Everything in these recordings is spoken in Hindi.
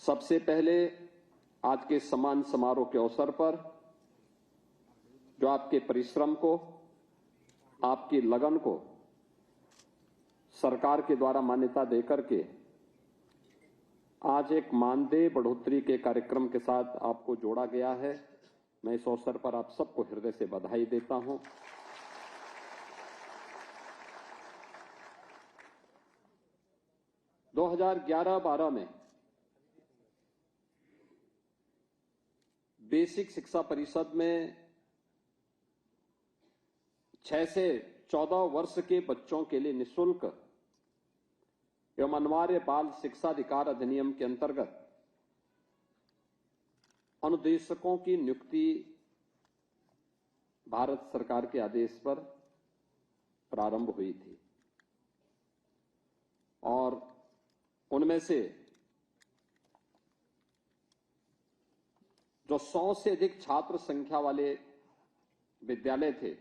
सबसे पहले आज के सम्मान समारोह के अवसर पर जो आपके परिश्रम को, आपकी लगन को सरकार के द्वारा मान्यता देकर के आज एक मानदेय बढ़ोतरी के कार्यक्रम के साथ आपको जोड़ा गया है। मैं इस अवसर पर आप सबको हृदय से बधाई देता हूं। दो 2011-12 में बेसिक शिक्षा परिषद में 6 से 14 वर्ष के बच्चों के लिए निःशुल्क एवं अनिवार्य बाल शिक्षा अधिकार अधिनियम के अंतर्गत अनुदेशकों की नियुक्ति भारत सरकार के आदेश पर प्रारंभ हुई थी और उनमें से जो 100 से अधिक छात्र संख्या वाले विद्यालय थे,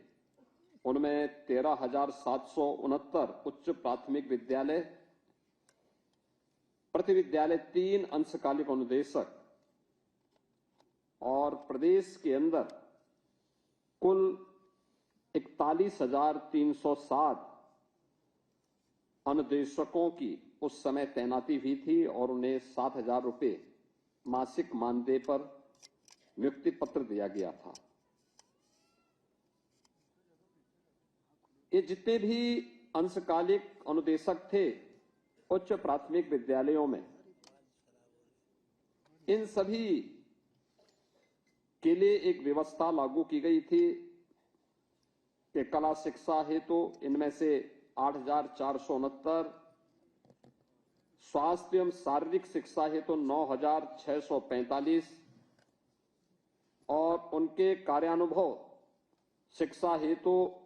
उनमें 13,769 उच्च प्राथमिक विद्यालय, प्रति विद्यालय 3 अंशकालिक अनुदेशक और प्रदेश के अंदर कुल 41,360 अनुदेशकों की उस समय तैनाती हुई थी और उन्हें 7,000 रुपये मासिक मानदेय पर नियुक्ति पत्र दिया गया था। ये जितने भी अंशकालिक अनुदेशक थे उच्च प्राथमिक विद्यालयों में, इन सभी के लिए एक व्यवस्था लागू की गई थी कि कला शिक्षा हेतु इनमें से 8,469, स्वास्थ्य एवं शारीरिक शिक्षा हेतु 9,645 और उनके कार्यानुभव शिक्षा हेतु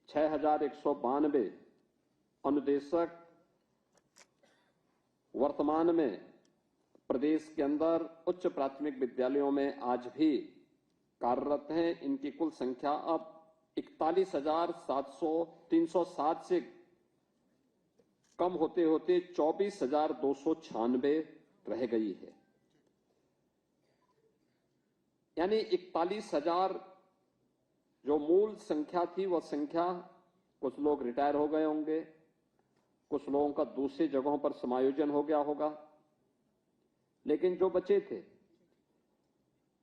6,192 अनुदेशक वर्तमान में प्रदेश के अंदर उच्च प्राथमिक विद्यालयों में आज भी कार्यरत हैं। इनकी कुल संख्या अब 41,360 से कम होते होते 24,296 रह गई है। यानी 41,000 जो मूल संख्या थी, वह संख्या, कुछ लोग रिटायर हो गए होंगे, कुछ लोगों का दूसरी जगहों पर समायोजन हो गया होगा, लेकिन जो बचे थे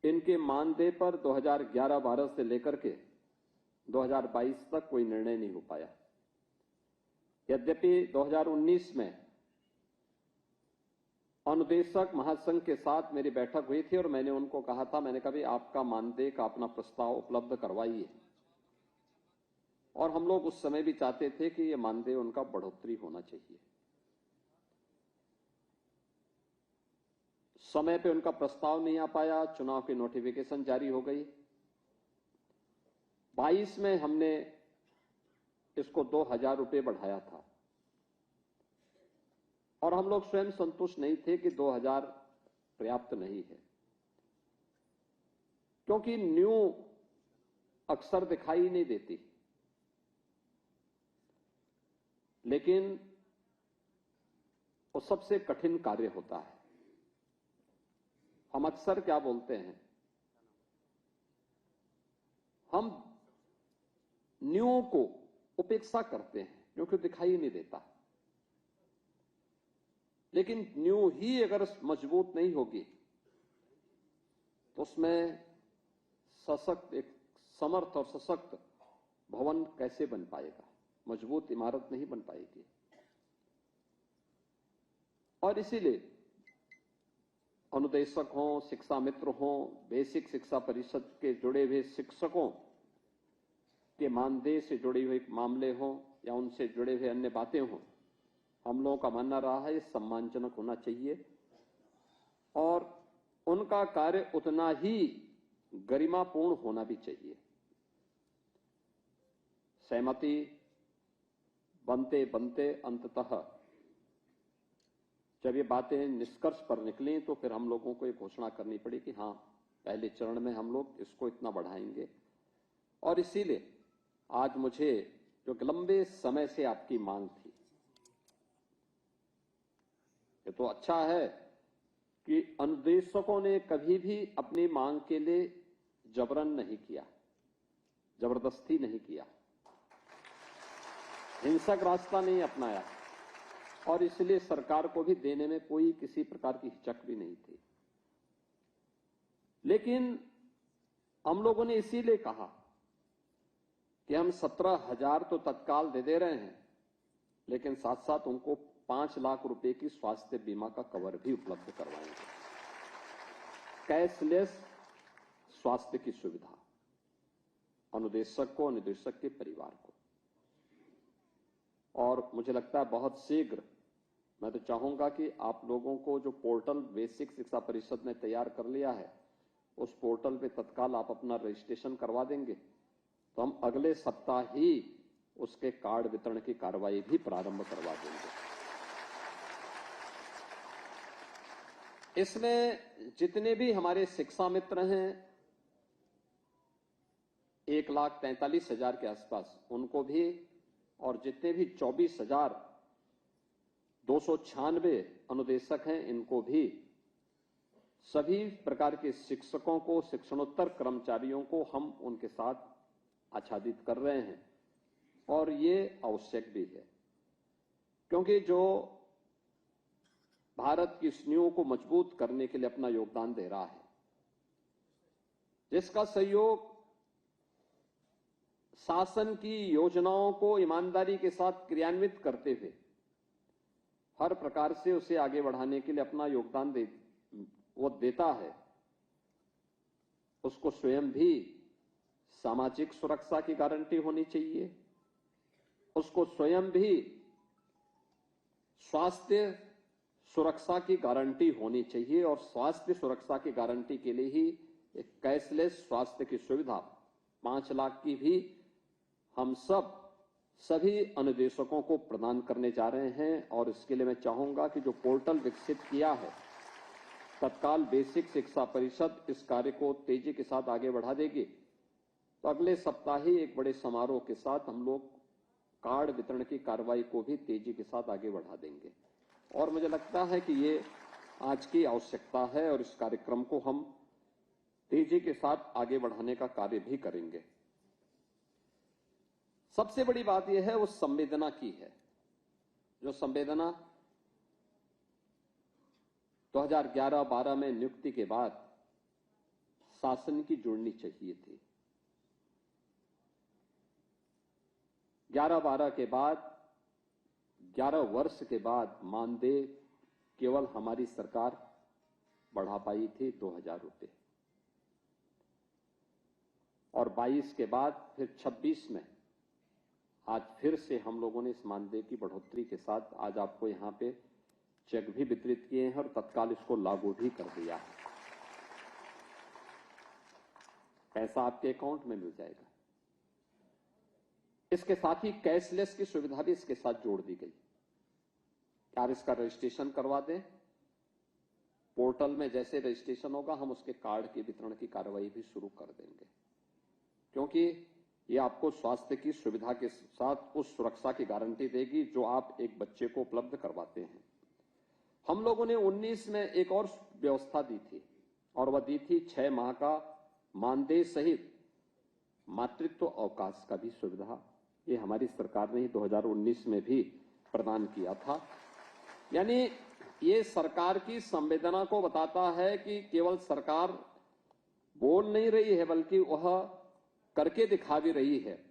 इनके मानदेय पर 2011-12 से लेकर के 2022 तक कोई निर्णय नहीं हो पाया। यद्यपि 2019 में अनुदेशक महासंघ के साथ मेरी बैठक हुई थी और मैंने उनको कहा था, मैंने कहा भी आपका मानदेय का अपना प्रस्ताव उपलब्ध करवाइए, और हम लोग उस समय भी चाहते थे कि ये मानदेय उनका बढ़ोतरी होना चाहिए। समय पे उनका प्रस्ताव नहीं आ पाया, चुनाव की नोटिफिकेशन जारी हो गई। 22 में हमने इसको 2,000 रुपये बढ़ाया था और हम लोग स्वयं संतुष्ट नहीं थे कि 2,000 पर्याप्त नहीं है, क्योंकि न्यू अक्सर दिखाई नहीं देती, लेकिन वो सबसे कठिन कार्य होता है। हम अक्सर क्या बोलते हैं, हम न्यू को उपेक्षा करते हैं क्योंकि दिखाई नहीं देता, लेकिन न्यू ही अगर मजबूत नहीं होगी तो उसमें सशक्त, एक समर्थ और सशक्त भवन कैसे बन पाएगा, मजबूत इमारत नहीं बन पाएगी। और इसीलिए अनुदेशक हों, शिक्षा मित्र हों, बेसिक शिक्षा परिषद के जुड़े हुए शिक्षकों के मानदेय से जुड़े हुए मामले हों या उनसे जुड़े हुए अन्य बातें हों, हम लोगों का मानना रहा है सम्मानजनक होना चाहिए और उनका कार्य उतना ही गरिमापूर्ण होना भी चाहिए। सहमति बनते बनते अंततः जब ये बातें निष्कर्ष पर निकली तो फिर हम लोगों को ये घोषणा करनी पड़ी कि हाँ, पहले चरण में हम लोग इसको इतना बढ़ाएंगे। और इसीलिए आज मुझे, जो लंबे समय से आपकी मांग थी, ये तो अच्छा है कि अनुदेशकों ने कभी भी अपनी मांग के लिए जबरन नहीं किया, जबरदस्ती नहीं किया, हिंसक रास्ता नहीं अपनाया और इसलिए सरकार को भी देने में कोई किसी प्रकार की हिचक भी नहीं थी। लेकिन हम लोगों ने इसीलिए कहा कि हम 17,000 तो तत्काल दे रहे हैं, लेकिन साथ साथ उनको 5 लाख रुपए की स्वास्थ्य बीमा का कवर भी उपलब्ध करवाएंगे। कैशलेस स्वास्थ्य की सुविधा अनुदेशक को, अनुदेशक के परिवार को। और मुझे लगता है बहुत शीघ्र, मैं तो चाहूंगा कि आप लोगों को जो पोर्टल बेसिक शिक्षा परिषद ने तैयार कर लिया है, उस पोर्टल पे तत्काल आप अपना रजिस्ट्रेशन करवा देंगे तो हम अगले सप्ताह ही उसके कार्ड वितरण की कार्रवाई भी प्रारंभ करवा देंगे। इसमें जितने भी हमारे शिक्षा मित्र हैं 1,43,000 के आसपास, उनको भी, और जितने भी 24,296 अनुदेशक हैं इनको भी, सभी प्रकार के शिक्षकों को, शिक्षणोत्तर कर्मचारियों को हम उनके साथ आच्छादित कर रहे हैं और ये आवश्यक भी है, क्योंकि जो भारत की इस नींव को मजबूत करने के लिए अपना योगदान दे रहा है, जिसका सहयोग शासन की योजनाओं को ईमानदारी के साथ क्रियान्वित करते हुए हर प्रकार से उसे आगे बढ़ाने के लिए अपना योगदान देता है, उसको स्वयं भी सामाजिक सुरक्षा की गारंटी होनी चाहिए, उसको स्वयं भी स्वास्थ्य सुरक्षा की गारंटी होनी चाहिए और स्वास्थ्य सुरक्षा की गारंटी के लिए ही एक कैशलेस स्वास्थ्य की सुविधा 5 लाख की भी हम सभी अनुदेशकों को प्रदान करने जा रहे हैं। और इसके लिए मैं चाहूंगा कि जो पोर्टल विकसित किया है, तत्काल बेसिक शिक्षा परिषद इस कार्य को तेजी के साथ आगे बढ़ा देगी तो अगले सप्ताह ही एक बड़े समारोह के साथ हम लोग कार्ड वितरण की कार्रवाई को भी तेजी के साथ आगे बढ़ा देंगे। और मुझे लगता है कि ये आज की आवश्यकता है और इस कार्यक्रम को हम तेजी के साथ आगे बढ़ाने का कार्य भी करेंगे। सबसे बड़ी बात यह है, वो संवेदना की है, जो संवेदना 2011-12 में नियुक्ति के बाद शासन की जुड़नी चाहिए थी। 11-12 के बाद, 11 वर्ष के बाद मानदेय केवल हमारी सरकार बढ़ा पाई थी 2,000 रुपए, और 22 के बाद फिर 26 में आज फिर से हम लोगों ने इस मानदेय की बढ़ोतरी के साथ आज आपको यहां पे चेक भी वितरित किए हैं और तत्काल इसको लागू भी कर दिया है। पैसा आपके अकाउंट में मिल जाएगा। इसके साथ ही कैशलेस की सुविधा भी इसके साथ जोड़ दी गई। आप इसका रजिस्ट्रेशन करवा दें, पोर्टल में जैसे रजिस्ट्रेशन होगा हम उसके कार्ड के वितरण की कार्रवाई भी शुरू कर देंगे, क्योंकि ये आपको स्वास्थ्य की सुविधा के साथ उस सुरक्षा की गारंटी देगी जो आप एक बच्चे को उपलब्ध करवाते हैं। हम लोगों ने 19 में एक और व्यवस्था दी थी और वह दी थी 6 माह का मानदेय सहित मातृत्व अवकाश का भी सुविधा। ये हमारी सरकार ने 2019 में भी प्रदान किया था। यानी ये सरकार की संवेदना को बताता है कि केवल सरकार बोल नहीं रही है बल्कि वह करके दिखा भी रही है।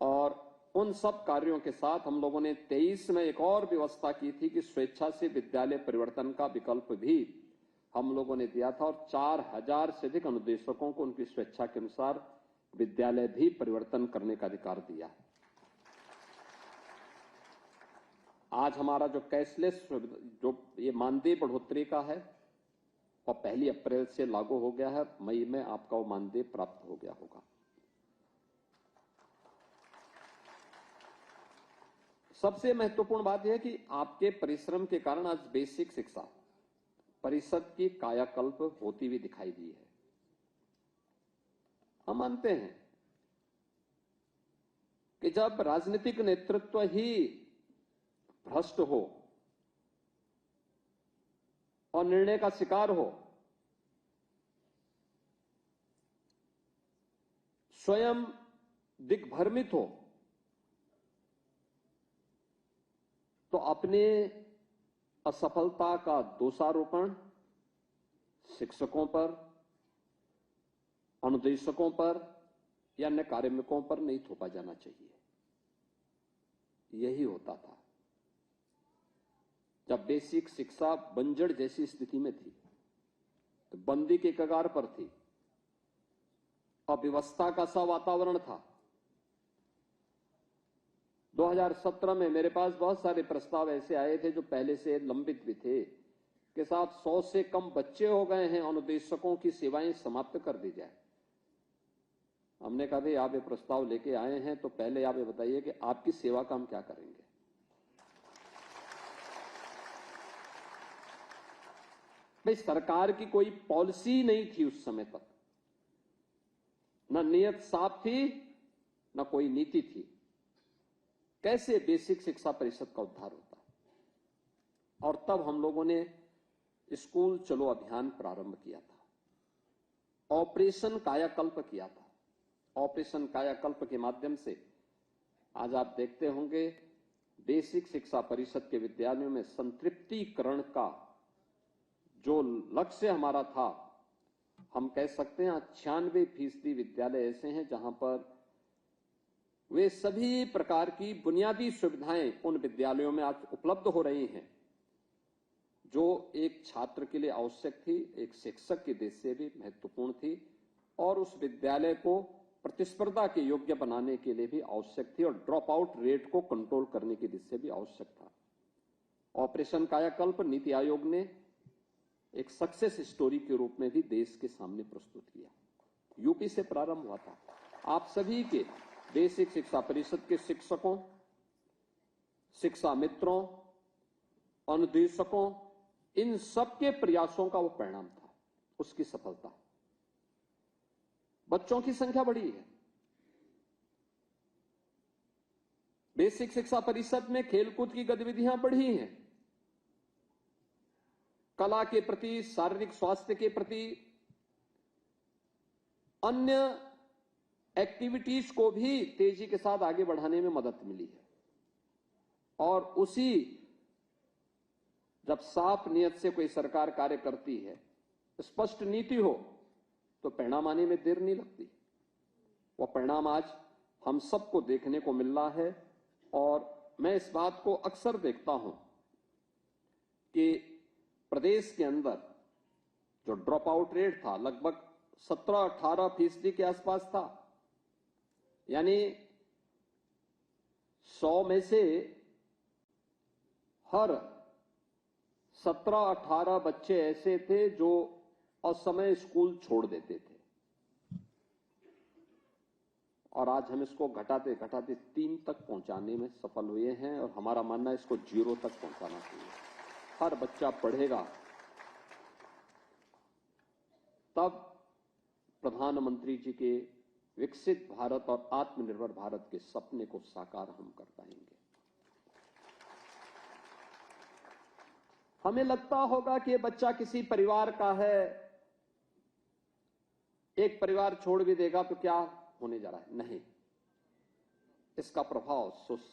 और उन सब कार्यों के साथ हम लोगों ने 23 में एक और व्यवस्था की थी कि स्वेच्छा से विद्यालय परिवर्तन का विकल्प भी हम लोगों ने दिया था और 4,000 से अधिक अनुदेशकों को उनकी स्वेच्छा के अनुसार विद्यालय भी परिवर्तन करने का अधिकार दिया है। आज हमारा जो कैशलेस जो ये मानदेय बढ़ोतरी का है और 1 अप्रैल से लागू हो गया है, मई में आपका वो मानदेय प्राप्त हो गया होगा। सबसे महत्वपूर्ण बात यह है कि आपके परिश्रम के कारण आज बेसिक शिक्षा परिषद की कायाकल्प होती हुई दिखाई दी है। हम मानते हैं कि जब राजनीतिक नेतृत्व ही भ्रष्ट हो और निर्णय का शिकार हो, स्वयं दिग्भ्रमित हो, तो अपने असफलता का दोषारोपण शिक्षकों पर, अनुदेशकों पर या अन्य कार्मिकों पर नहीं थोपा जाना चाहिए। यही होता था जब बेसिक शिक्षा बंजर जैसी स्थिति में थी, तो बंदी के कगार पर थी, अव्यवस्था का सा वातावरण था। 2017 में मेरे पास बहुत सारे प्रस्ताव ऐसे आए थे जो पहले से लंबित भी थे कि साहब 100 से कम बच्चे हो गए हैं, अनुदेशकों की सेवाएं समाप्त कर दी जाए। हमने कहा भाई आप ये प्रस्ताव लेके आए हैं तो पहले आप ये बताइए कि आपकी सेवा का हम क्या करेंगे। भाई सरकार की कोई पॉलिसी नहीं थी उस समय तक, न नियत साफ थी न कोई नीति थी। कैसे बेसिक शिक्षा परिषद का उद्धार होता। और तब हम लोगों ने स्कूल चलो अभियान प्रारंभ किया था, ऑपरेशन कायाकल्प किया था। ऑपरेशन कायाकल्प के माध्यम से आज आप देखते होंगे बेसिक शिक्षा परिषद के विद्यालयों में संतृप्तिकरण का जो लक्ष्य हमारा था, हम कह सकते हैं 96% विद्यालय ऐसे हैं जहां पर वे सभी प्रकार की बुनियादी सुविधाएं उन विद्यालयों में आज उपलब्ध हो रही हैं जो एक छात्र के लिए आवश्यक थी, एक शिक्षक की दृष्टि से भी महत्वपूर्ण थी और उस विद्यालय को प्रतिस्पर्धा के योग्य बनाने के लिए भी आवश्यक थी और ड्रॉप आउट रेट को कंट्रोल करने की दृष्टि से भी आवश्यक था। ऑपरेशन कायाकल्प नीति आयोग ने एक सक्सेस स्टोरी के रूप में भी देश के सामने प्रस्तुत किया। यूपी से प्रारंभ हुआ था। आप सभी के बेसिक शिक्षा परिषद के शिक्षकों, शिक्षा मित्रों, अनुदेशकों, इन सबके प्रयासों का वो परिणाम था, उसकी सफलता। बच्चों की संख्या बढ़ी है। बेसिक शिक्षा परिषद में खेलकूद की गतिविधियां बढ़ी हैं, कला के प्रति, शारीरिक स्वास्थ्य के प्रति, अन्य एक्टिविटीज को भी तेजी के साथ आगे बढ़ाने में मदद मिली है। और उसी जब साफ नियत से कोई सरकार कार्य करती है, स्पष्ट नीति हो, तो परिणाम आने में देर नहीं लगती। वह परिणाम आज हम सबको देखने को मिल रहा है। और मैं इस बात को अक्सर देखता हूं कि प्रदेश के अंदर जो ड्रॉप आउट रेट था लगभग 17-18% के आसपास था। यानी 100 में से हर 17-18 बच्चे ऐसे थे जो असमय स्कूल छोड़ देते थे। और आज हम इसको घटाते घटाते 3 तक पहुंचाने में सफल हुए हैं और हमारा मानना है इसको 0 तक पहुंचाना चाहिए। हर बच्चा पढ़ेगा तब प्रधानमंत्री जी के विकसित भारत और आत्मनिर्भर भारत के सपने को साकार हम कर पाएंगे। हमें लगता होगा कि ये बच्चा किसी परिवार का है, एक परिवार छोड़ भी देगा तो क्या होने जा रहा है। नहीं, इसका प्रभाव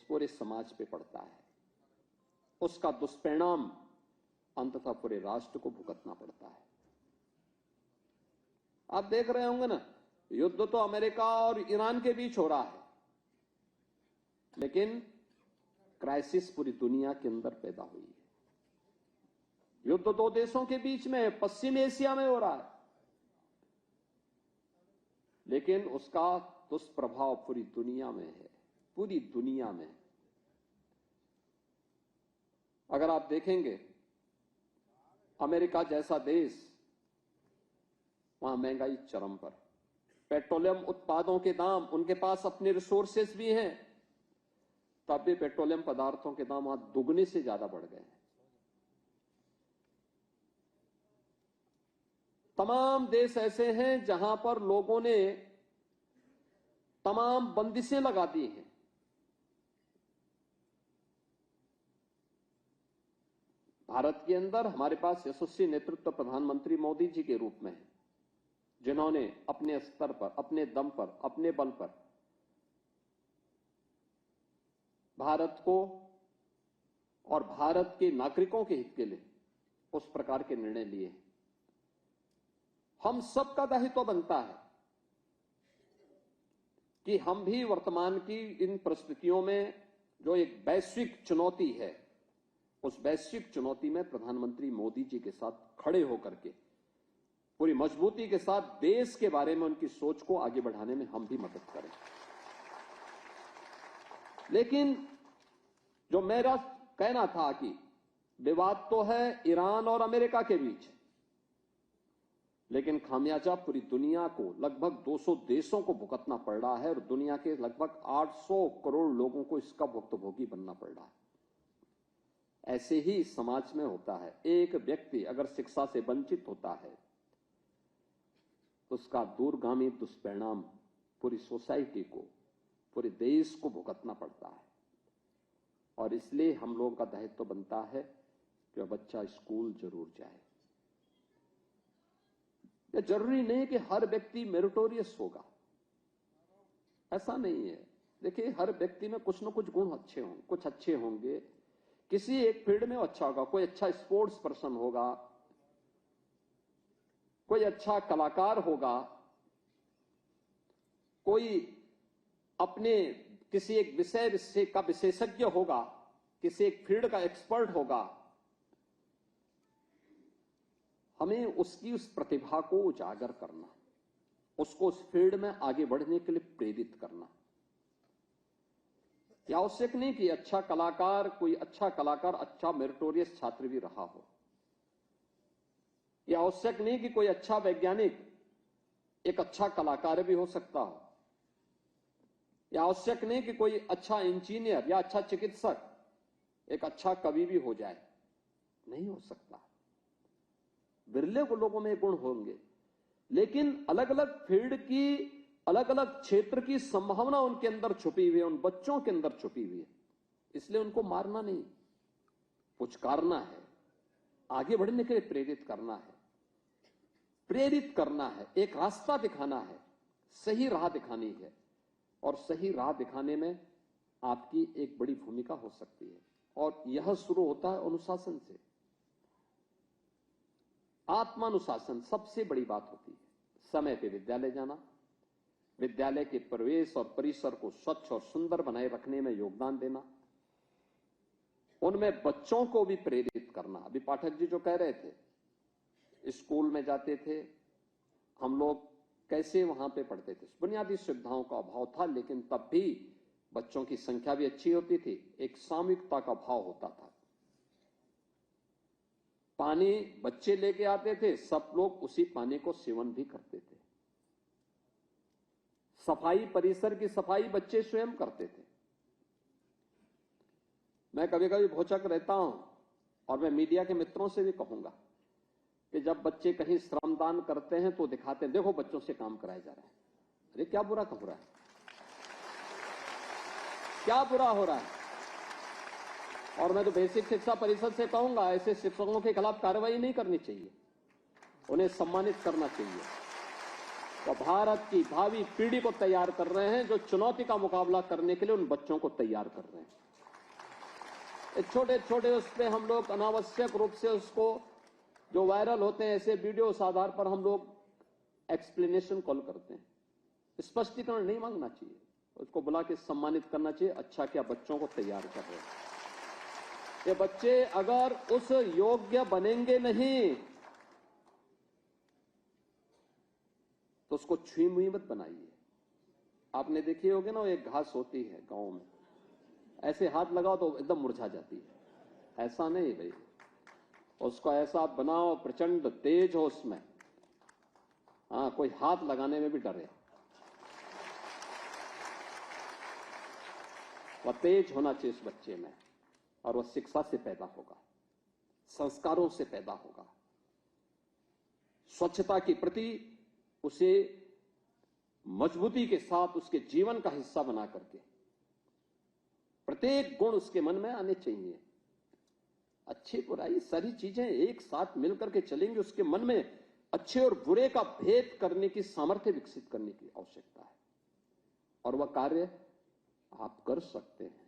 पूरे समाज पे पड़ता है। उसका दुष्परिणाम अंततः पूरे राष्ट्र को भुगतना पड़ता है। आप देख रहे होंगे ना, युद्ध तो अमेरिका और ईरान के बीच हो रहा है, लेकिन क्राइसिस पूरी दुनिया के अंदर पैदा हुई है। युद्ध 2 देशों के बीच में पश्चिम एशिया में हो रहा है, लेकिन उसका दुष्प्रभाव पूरी दुनिया में है, पूरी दुनिया में। अगर आप देखेंगे अमेरिका जैसा देश, वहां महंगाई चरम पर, पेट्रोलियम उत्पादों के दाम, उनके पास अपने रिसोर्सेस भी हैं, तब भी पेट्रोलियम पदार्थों के दाम वहां दुगने से ज्यादा बढ़ गए हैं। तमाम देश ऐसे हैं जहां पर लोगों ने तमाम बंदिशें लगा दी हैं। भारत के अंदर हमारे पास यशस्वी नेतृत्व प्रधानमंत्री मोदी जी के रूप में है, जिन्होंने अपने स्तर पर, अपने दम पर, अपने बल पर भारत को और भारत के नागरिकों के हित के लिए उस प्रकार के निर्णय लिए। हम सबका दायित्व बनता है कि हम भी वर्तमान की इन परिस्थितियों में जो एक वैश्विक चुनौती है, उस वैश्विक चुनौती में प्रधानमंत्री मोदी जी के साथ खड़े होकर के पूरी मजबूती के साथ देश के बारे में उनकी सोच को आगे बढ़ाने में हम भी मदद करें। लेकिन जो मेरा कहना था कि विवाद तो है ईरान और अमेरिका के बीच, लेकिन खामियाजा पूरी दुनिया को, लगभग 200 देशों को भुगतना पड़ रहा है और दुनिया के लगभग 800 करोड़ लोगों को इसका भुक्तभोगी बनना पड़ रहा है। ऐसे ही समाज में होता है। एक व्यक्ति अगर शिक्षा से वंचित होता है तो उसका दूरगामी दुष्परिणाम पूरी सोसाइटी को, पूरे देश को भुगतना पड़ता है। और इसलिए हम लोगों का दायित्व बनता है कि बच्चा स्कूल जरूर जाए। यह जरूरी नहीं कि हर व्यक्ति मेरिटोरियस होगा, ऐसा नहीं है। देखिए, हर व्यक्ति में कुछ न कुछ गुण अच्छे होंगे, कुछ अच्छे होंगे, किसी एक फील्ड में अच्छा होगा, कोई अच्छा स्पोर्ट्स पर्सन होगा, कोई अच्छा कलाकार होगा, कोई अपने किसी एक विषय का विशेषज्ञ होगा, किसी एक फील्ड का एक्सपर्ट होगा। हमें उसकी उस प्रतिभा को उजागर करना, उसको उस फील्ड में आगे बढ़ने के लिए प्रेरित करना। यह आवश्यक नहीं कि अच्छा कलाकार, कोई अच्छा कलाकार अच्छा मेरिटोरियस छात्र भी रहा हो। यह आवश्यक नहीं कि कोई अच्छा वैज्ञानिक एक अच्छा कलाकार भी हो सकता हो। यह आवश्यक नहीं कि कोई अच्छा इंजीनियर या अच्छा चिकित्सक एक अच्छा कवि भी हो जाए, नहीं हो सकता। बिरले को लोगों में गुण होंगे, लेकिन अलग अलग फील्ड की, अलग अलग क्षेत्र की संभावना उनके अंदर छुपी हुई है, उन बच्चों के अंदर छुपी हुई है। इसलिए उनको मारना नहीं, पुचकारना है, आगे बढ़ने के लिए प्रेरित करना है, प्रेरित करना है, एक रास्ता दिखाना है, सही राह दिखानी है। और सही राह दिखाने में आपकी एक बड़ी भूमिका हो सकती है। और यह शुरू होता है अनुशासन से। आत्मानुशासन सबसे बड़ी बात होती है। समय पे विद्यालय जाना, विद्यालय के परिवेश और परिसर को स्वच्छ और सुंदर बनाए रखने में योगदान देना, उनमें बच्चों को भी प्रेरित करना। अभी पाठक जी जो कह रहे थे, स्कूल में जाते थे हम लोग, कैसे वहां पे पढ़ते थे, बुनियादी सुविधाओं का अभाव था, लेकिन तब भी बच्चों की संख्या भी अच्छी होती थी, एक सामूहिकता का भाव होता था। पानी बच्चे लेके आते थे, सब लोग उसी पानी को सेवन भी करते थे। सफाई, परिसर की सफाई बच्चे स्वयं करते थे। मैं कभी कभी भौचक रहता हूं और मैं मीडिया के मित्रों से भी कहूंगा कि जब बच्चे कहीं श्रमदान करते हैं तो दिखाते हैं, देखो बच्चों से काम कराया जा रहा है। अरे क्या बुरा हो रहा है, क्या बुरा हो रहा है। और मैं तो बेसिक शिक्षा परिषद से कहूंगा, ऐसे शिक्षकों के खिलाफ कार्रवाई नहीं करनी चाहिए, उन्हें सम्मानित करना चाहिए। तो भारत की भावी पीढ़ी को तैयार कर रहे हैं, जो चुनौती का मुकाबला करने के लिए उन बच्चों को तैयार कर रहे हैं। छोटे छोटे उस पर हम लोग अनावश्यक रूप से उसको, जो वायरल होते हैं ऐसे वीडियो, उस आधार पर हम लोग एक्सप्लेनेशन कॉल करते हैं। स्पष्टीकरण नहीं मांगना चाहिए, उसको बुला के सम्मानित करना चाहिए। अच्छा क्या बच्चों को तैयार कर रहे हैं। ये बच्चे अगर उस योग्य बनेंगे नहीं तो उसको छुई मुई मत बनाइए। आपने देखी होगी ना, एक घास होती है गांव में, ऐसे हाथ लगाओ तो एकदम मुरझा जाती है। ऐसा नहीं भाई, उसको ऐसा बनाओ प्रचंड तेज हो उसमें, हाँ, कोई हाथ लगाने में भी डरे। वह तेज होना चाहिए इस बच्चे में, और वह शिक्षा से पैदा होगा, संस्कारों से पैदा होगा। स्वच्छता के प्रति उसे मजबूती के साथ उसके जीवन का हिस्सा बना करके प्रत्येक गुण उसके मन में आने चाहिए। अच्छी बुराई सारी चीजें एक साथ मिलकर के चलेंगे, उसके मन में अच्छे और बुरे का भेद करने की सामर्थ्य विकसित करने की आवश्यकता है, और वह कार्य आप कर सकते हैं।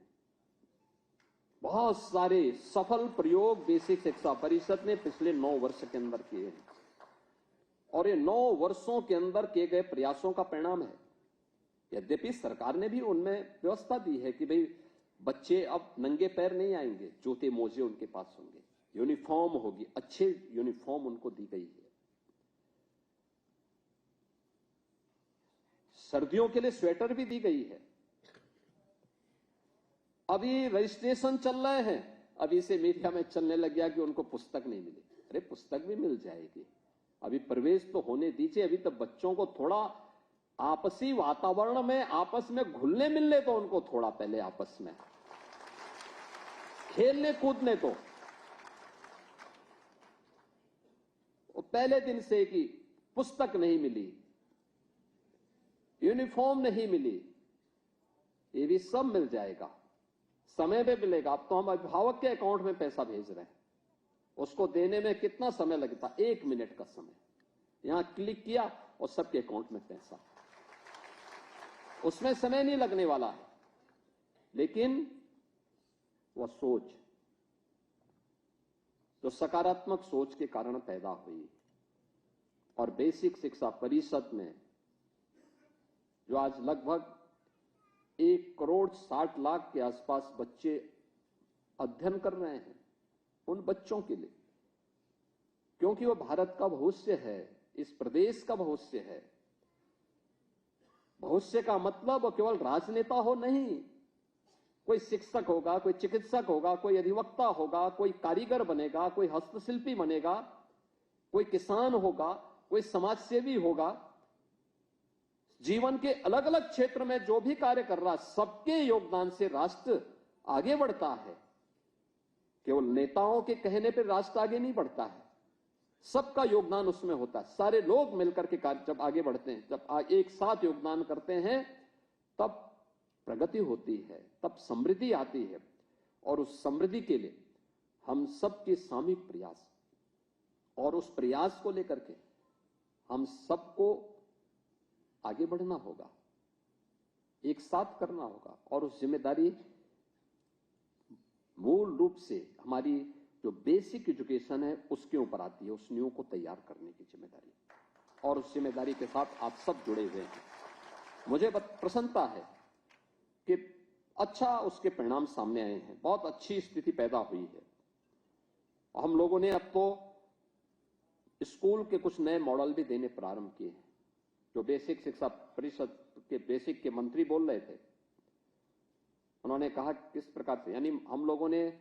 बहुत सारे सफल प्रयोग बेसिक शिक्षा परिषद ने पिछले 9 वर्ष के अंदर किए हैं, और ये 9 वर्षों के अंदर किए गए प्रयासों का परिणाम है। यद्यपि सरकार ने भी उनमें व्यवस्था दी है कि भाई बच्चे अब नंगे पैर नहीं आएंगे, जूते मोजे उनके पास होंगे, यूनिफॉर्म होगी, अच्छे यूनिफॉर्म उनको दी गई है। सर्दियों के लिए स्वेटर भी दी गई है। अभी रजिस्ट्रेशन चल रहे हैं, अभी से मीडिया में चलने लग गया कि उनको पुस्तक नहीं मिली। अरे पुस्तक भी मिल जाएगी, अभी प्रवेश तो होने दीजिए। अभी तो बच्चों को थोड़ा आपसी वातावरण में आपस में घुलने मिलने तो उनको थोड़ा पहले आपस में खेलने कूदने तो पहले दिन से कि पुस्तक नहीं मिली, यूनिफॉर्म नहीं मिली, ये भी सब मिल जाएगा, समय पे मिलेगा। अब तो हम अभिभावक के अकाउंट में पैसा भेज रहे हैं, उसको देने में कितना समय लगता, 1 मिनट का समय, यहां क्लिक किया और सबके अकाउंट में पैसा, उसमें समय नहीं लगने वाला है। लेकिन वह सोच जो सकारात्मक सोच के कारण पैदा हुई, और बेसिक शिक्षा परिषद में जो आज लगभग 1,60,00,000 के आसपास बच्चे अध्ययन कर रहे हैं, उन बच्चों के लिए, क्योंकि वो भारत का भविष्य है, इस प्रदेश का भविष्य है। भविष्य का मतलब वो केवल राजनेता हो नहीं, कोई शिक्षक होगा, कोई चिकित्सक होगा, कोई अधिवक्ता होगा, कोई कारीगर बनेगा, कोई हस्तशिल्पी बनेगा, कोई किसान होगा, कोई समाजसेवी होगा। जीवन के अलग अलग क्षेत्र में जो भी कार्य कर रहा, सबके योगदान से राष्ट्र आगे बढ़ता है। केवल नेताओं के कहने पर राष्ट्र आगे नहीं बढ़ता है, सबका योगदान उसमें होता है। सारे लोग मिलकर के कार्य जब आगे बढ़ते हैं, जब एक साथ योगदान करते हैं, तब प्रगति होती है, तब समृद्धि आती है। और उस समृद्धि के लिए हम सबके सामूहिक प्रयास, और उस प्रयास को लेकर के हम सबको आगे बढ़ना होगा, एक साथ करना होगा। और उस जिम्मेदारी मूल रूप से हमारी जो बेसिक एजुकेशन है उसके ऊपर आती है, उस नींव को तैयार करने की जिम्मेदारी, और उस जिम्मेदारी के साथ आप सब जुड़े हुए हैं। मुझे प्रसन्नता है कि अच्छा उसके परिणाम सामने आए हैं, बहुत अच्छी स्थिति पैदा हुई है। हम लोगों ने अब तो स्कूल के कुछ नए मॉडल भी देने प्रारंभ किए हैं, जो बेसिक शिक्षा परिषद के बेसिक के मंत्री बोल रहे थे। उन्होंने कहा किस प्रकार से, यानी हम लोगों ने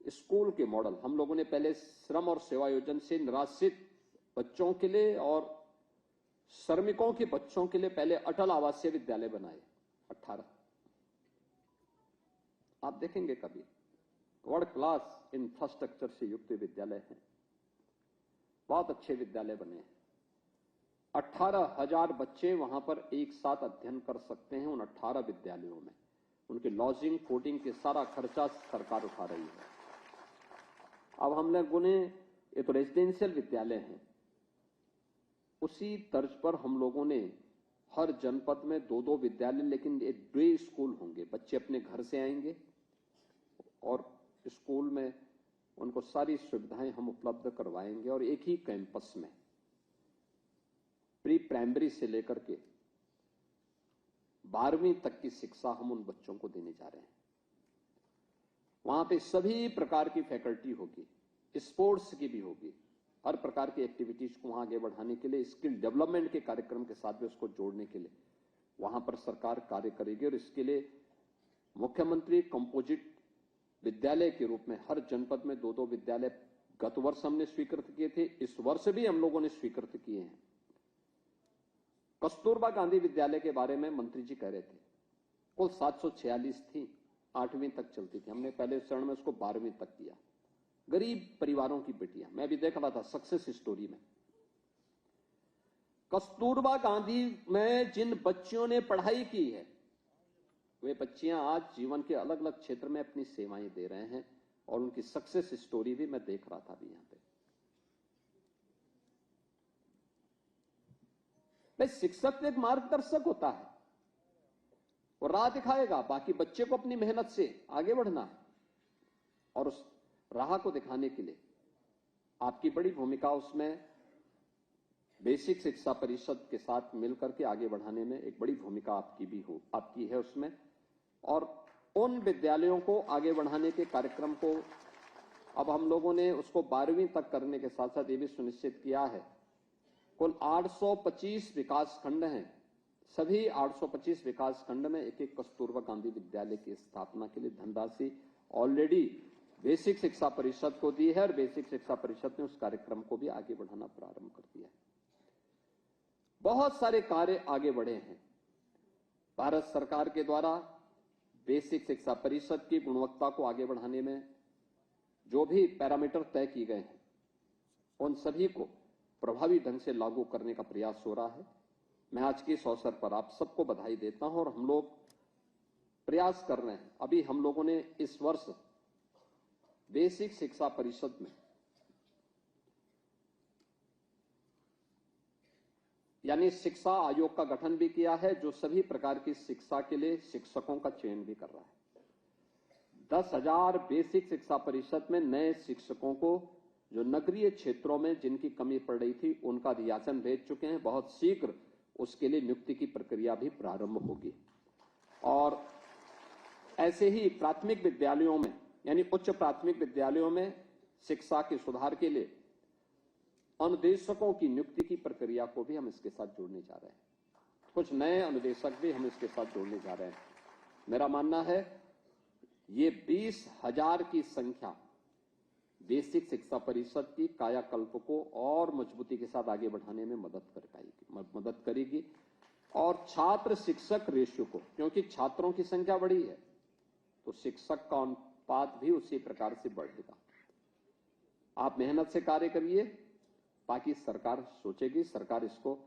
स्कूल के मॉडल, हम लोगों ने पहले श्रम और सेवा योजना से निराश्रित बच्चों के लिए और श्रमिकों के बच्चों के लिए पहले अटल आवासीय विद्यालय बनाए 18। आप देखेंगे कभी वर्ल्ड क्लास इंफ्रास्ट्रक्चर से युक्त विद्यालय हैं, बहुत अच्छे विद्यालय बने हैं। 18,000 बच्चे वहां पर एक साथ अध्ययन कर सकते हैं उन 18 विद्यालयों में। उनके लॉजिंग फूडिंग के सारा खर्चा सरकार उठा रही है। अब हम लोगों ने, ये तो रेजिडेंशियल विद्यालय हैं, उसी तर्ज पर हम लोगों ने हर जनपद में 2-2 विद्यालय, लेकिन ये डे स्कूल होंगे। बच्चे अपने घर से आएंगे और स्कूल में उनको सारी सुविधाएं हम उपलब्ध करवाएंगे, और एक ही कैंपस में प्री प्राइमरी से लेकर के 12वीं तक की शिक्षा हम उन बच्चों को देने जा रहे हैं। वहां पे सभी प्रकार की फैकल्टी होगी, स्पोर्ट्स की भी होगी, हर प्रकार की एक्टिविटीज को वहां आगे बढ़ाने के लिए, स्किल डेवलपमेंट के कार्यक्रम के साथ भी उसको जोड़ने के लिए वहां पर सरकार कार्य करेगी। और इसके लिए मुख्यमंत्री कंपोजिट विद्यालय के रूप में हर जनपद में 2-2 विद्यालय गत वर्ष हमने स्वीकृत किए थे, इस वर्ष भी हम लोगों ने स्वीकृत किए हैं। कस्तूरबा गांधी विद्यालय के बारे में मंत्री जी कह रहे थे, कुल 746 थी, 8वीं तक चलती थी। हमने पहले चरण में उसको 12वीं तक किया। गरीब परिवारों की बेटियां, मैं भी देख रहा था सक्सेस स्टोरी में। कस्तूरबा गांधी में जिन बच्चियों ने पढ़ाई की है, वे बच्चियां आज जीवन के अलग अलग क्षेत्र में अपनी सेवाएं दे रहे हैं। और उनकी सक्सेस स्टोरी भी मैं देख रहा था अभी यहां पे। भाई शिक्षक एक मार्गदर्शक होता है, वो राह दिखाएगा, बाकी बच्चे को अपनी मेहनत से आगे बढ़ना है और उस राह को दिखाने के लिए आपकी बड़ी भूमिका उसमें बेसिक शिक्षा परिषद के साथ मिलकर के आगे बढ़ाने में एक बड़ी भूमिका आपकी है उसमें। और उन विद्यालयों को आगे बढ़ाने के कार्यक्रम को अब हम लोगों ने उसको 12वीं तक करने के साथ साथ ये भी सुनिश्चित किया है। कुल 825 विकास खंड हैं, सभी 825 विकास खंड में एक एक कस्तूरबा गांधी विद्यालय की स्थापना के लिए धनराशि ऑलरेडी बेसिक शिक्षा परिषद को दी है और बेसिक शिक्षा परिषद ने उस कार्यक्रम को भी आगे बढ़ाना प्रारंभ कर दिया है। बहुत सारे कार्य आगे बढ़े हैं। भारत सरकार के द्वारा बेसिक शिक्षा परिषद की गुणवत्ता को आगे बढ़ाने में जो भी पैरामीटर तय किए गए हैं उन सभी को प्रभावी ढंग से लागू करने का प्रयास हो रहा है। मैं आज के इस अवसर पर आप सबको बधाई देता हूं और हम लोग प्रयास कर रहे हैं। अभी हम लोगों ने इस वर्ष बेसिक शिक्षा परिषद में यानी शिक्षा आयोग का गठन भी किया है जो सभी प्रकार की शिक्षा के लिए शिक्षकों का चयन भी कर रहा है। 10,000 बेसिक शिक्षा परिषद में नए शिक्षकों को जो नगरीय क्षेत्रों में जिनकी कमी पड़ रही थी उनका रियासन भेज चुके हैं। बहुत शीघ्र उसके लिए नियुक्ति की प्रक्रिया भी प्रारंभ होगी। और ऐसे ही प्राथमिक विद्यालयों में यानी उच्च प्राथमिक विद्यालयों में शिक्षा के सुधार के लिए अनुदेशकों की नियुक्ति की प्रक्रिया को भी हम इसके साथ जोड़ने जा रहे हैं। कुछ नए अनुदेशक भी हम इसके साथ जोड़ने जा रहे हैं। मेरा मानना है ये 20,000 की संख्या बेसिक शिक्षा परिषद की कायाकल्प को और मजबूती के साथ आगे बढ़ाने में मदद करेगी और छात्र शिक्षक रेशियो को, क्योंकि छात्रों की संख्या बढ़ी है तो शिक्षक का अनुपात भी उसी प्रकार से बढ़ेगा। आप मेहनत से कार्य करिए, बाकी सरकार सोचेगी, सरकार इसको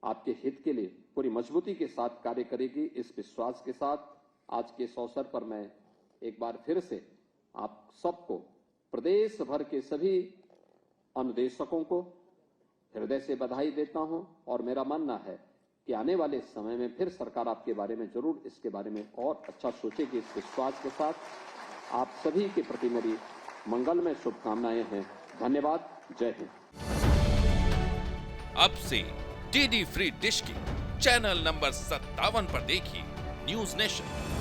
आपके हित के लिए पूरी मजबूती के साथ कार्य करेगी। इस विश्वास के साथ आज के इस अवसर पर मैं एक बार फिर से आप सबको, प्रदेश भर के सभी अनुदेशकों को हृदय से बधाई देता हूं और मेरा मानना है कि आने वाले समय में फिर सरकार आपके बारे में जरूर इसके बारे में और अच्छा सोचेगी। इस विश्वास के साथ आप सभी के प्रति मेरी मंगलमय शुभकामनाएं हैं। धन्यवाद। जय हिंद। अब से डीडी फ्री डिश की चैनल नंबर 57 पर देखिए न्यूज नेशन।